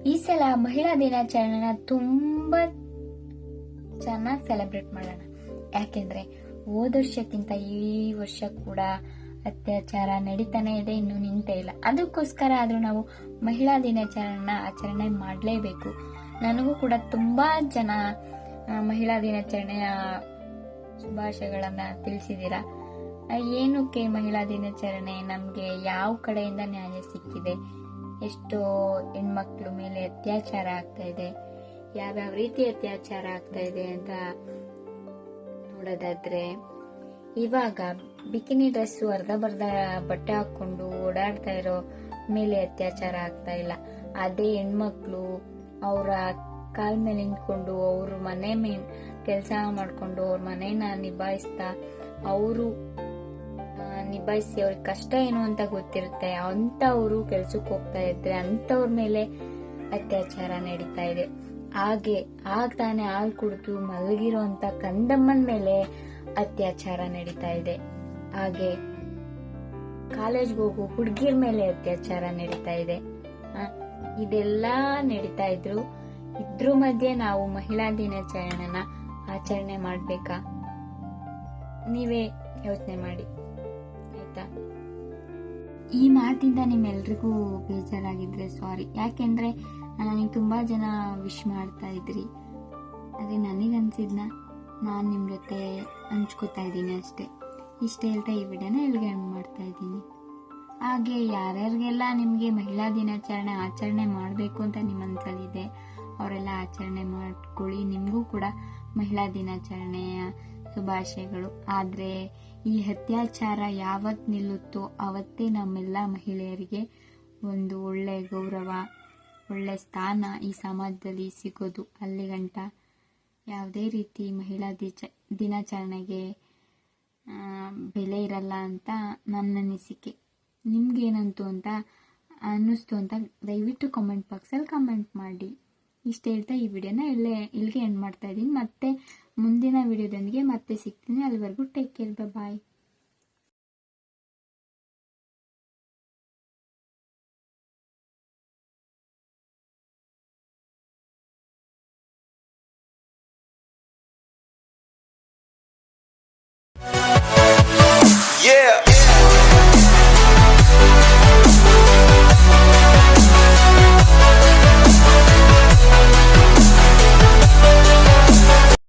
ಈ ಸಲ ಮಹಿಳಾ ದಿನಾಚರಣೆನ ತುಂಬಾ ಚೆನ್ನಾಗಿ ಸೆಲೆಬ್ರೇಟ್ ಮಾಡೋಣ. ಯಾಕೆಂದ್ರೆ ಹೋದ ವರ್ಷಕ್ಕಿಂತ ಈ ವರ್ಷ ಕೂಡ ಅತ್ಯಾಚಾರ ನಡೀತಾನೆ ಇದೆ, ಇನ್ನು ನಿಂತೇ ಇಲ್ಲ. ಅದಕ್ಕೋಸ್ಕರ ಆದ್ರೂ ನಾವು ಮಹಿಳಾ ದಿನಾಚರಣೆನ ಆಚರಣೆ ಮಾಡಲೇಬೇಕು. ನನಗೂ ಕೂಡ ತುಂಬಾ ಜನ ಮಹಿಳಾ ದಿನಾಚರಣೆಯ ಶುಭಾಶಯಗಳನ್ನ ತಿಳಿಸಿದೀರಾ. ಏನಕ್ಕೆ ಮಹಿಳಾ ದಿನಾಚರಣೆ, ನಮ್ಗೆ ಯಾವ ಕಡೆಯಿಂದ ನ್ಯಾಯ ಸಿಕ್ಕಿದೆ, ಎಷ್ಟೋ ಹೆಣ್ಮಕ್ಳು ಮೇಲೆ ಅತ್ಯಾಚಾರ ಆಗ್ತಾ ಇದೆ, ಯಾವ್ಯಾವ ರೀತಿ ಅತ್ಯಾಚಾರ ಆಗ್ತಾ ಇದೆ ಅಂತ ನೋಡೋದಾದ್ರೆ, ಇವಾಗ ಬಿಕಿನಿ ಡ್ರೆಸ್ ಅರ್ಧ ಬಟ್ಟೆ ಹಾಕೊಂಡು ಓಡಾಡ್ತಾ ಇರೋ ಮೇಲೆ ಅತ್ಯಾಚಾರ ಆಗ್ತಾ ಇಲ್ಲ. ಅದೇ ಹೆಣ್ಮಕ್ಳು ಅವರ ಕಾಲ್ ಮೇಲೆ ನಿಂತ್ಕೊಂಡು ಅವ್ರ ಮನೆ ಮೇಲೆ ಕೆಲಸ ಮಾಡ್ಕೊಂಡು ಅವ್ರ ಮನೇನ ನಿಭಾಯಿಸಿ ಅವ್ರಿಗೆ ಕಷ್ಟ ಏನು ಅಂತ ಗೊತ್ತಿರುತ್ತೆ. ಅಂತವ್ರು ಕೆಲ್ಸಕ್ಕೆ ಹೋಗ್ತಾ ಇದ್ರೆ ಅಂತವ್ರ ಮೇಲೆ ಅತ್ಯಾಚಾರ ನಡೀತಾ ಇದೆ. ತಾನೇ ಹಾಲು ಕುಡಿದು ಮಲಗಿರೋ ಅಂತ ಕಂದಮ್ಮನ ಮೇಲೆ ಅತ್ಯಾಚಾರ ನಡೀತಾ ಇದೆ. ಹಾಗೆ ಕಾಲೇಜ್ಗೆ ಹೋಗೋ ಹುಡುಗಿರ ಮೇಲೆ ಅತ್ಯಾಚಾರ ನಡೀತಾ ಇದೆ. ಇದೆಲ್ಲ ನಡೀತಾ ಇದ್ರ ಮಧ್ಯೆ ನಾವು ಮಹಿಳಾ ದಿನಾಚರಣೆನ ಆಚರಣೆ ಮಾಡ್ಬೇಕಾ? ನೀವೇ ಯೋಚನೆ ಮಾಡಿ ಆಯ್ತಾ. ಈ ಮಾತಿಂದ ನಿಮ್ಮೆಲ್ರಿಗೂ ಬೇಜಾರಾಗಿದ್ರೆ ಸಾರಿ. ಯಾಕೆಂದ್ರೆ ನನಗೆ ತುಂಬಾ ಜನ ವಿಶ್ ಮಾಡ್ತಾ ಇದ್ರಿ. ಅದೇ ನನಗನ್ಸಿದ್ನ ನಾನು ನಿಮ್ ಜೊತೆ ಹಂಚ್ಕೋತಾ ಇದ್ದೀನಿ ಅಷ್ಟೇ. ಇಷ್ಟ ಹೇಳ್ತಾ ಈ ವಿಡಿಯೋನ ಎಲ್ಲಿಗೆ ಮಾಡ್ತಾ ಇದ್ದೀನಿ. ಹಾಗೆ ಯಾರ್ಯಾರಿಗೆಲ್ಲ ನಿಮ್ಗೆ ಮಹಿಳಾ ದಿನಾಚರಣೆ ಆಚರಣೆ ಮಾಡ್ಬೇಕು ಅಂತ ನಿಮ್ಮ ಮನಸ್ಸಲ್ಲಿದೆ ಅವರೆಲ್ಲ ಆಚರಣೆ ಮಾಡ್ಕೊಳ್ಳಿ. ನಿಮ್ಗೂ ಕೂಡ ಮಹಿಳಾ ದಿನಾಚರಣೆಯ ಶುಭಾಶಯಗಳು. ಆದ್ರೆ ಈ ಅತ್ಯಾಚಾರ ಯಾವತ್ ನಿಲ್ಲುತ್ತೋ ಅವತ್ತೇ ನಮ್ಮೆಲ್ಲ ಮಹಿಳೆಯರಿಗೆ ಒಂದು ಒಳ್ಳೆ ಗೌರವ, ಒಳ್ಳೆ ಸ್ಥಾನ ಈ ಸಮಾಜದಲ್ಲಿ ಸಿಗೋದು. ಅಲ್ಲಿಗಂಟ ಯಾವುದೇ ರೀತಿ ಮಹಿಳಾ ದಿನಾಚರಣೆಗೆ ಬೆಲೆ ಇರಲ್ಲ ಅಂತ ನನ್ನ ಅನಿಸಿಕೆ. ನಿಮ್ಗೇನಂತು ಅಂತ ಅನ್ನಿಸ್ತು ಅಂತ ದಯವಿಟ್ಟು ಕಾಮೆಂಟ್ ಬಾಕ್ಸಲ್ಲಿ ಕಮೆಂಟ್ ಮಾಡಿ. ಇಷ್ಟ ಹೇಳ್ತಾ ಈ ವಿಡಿಯೋನ ಇಲ್ಲಿಗೆ ಎಂಡ್ ಮಾಡ್ತಾ ಇದ್ದೀನಿ. ಮತ್ತೆ ಮುಂದಿನ ವಿಡಿಯೋದೊಂದಿಗೆ ಮತ್ತೆ ಸಿಗ್ತೀನಿ. ಅಲ್ಲಿವರೆಗೂ ಟೇಕ್ ಕೇರ್, ಬಾಯ್.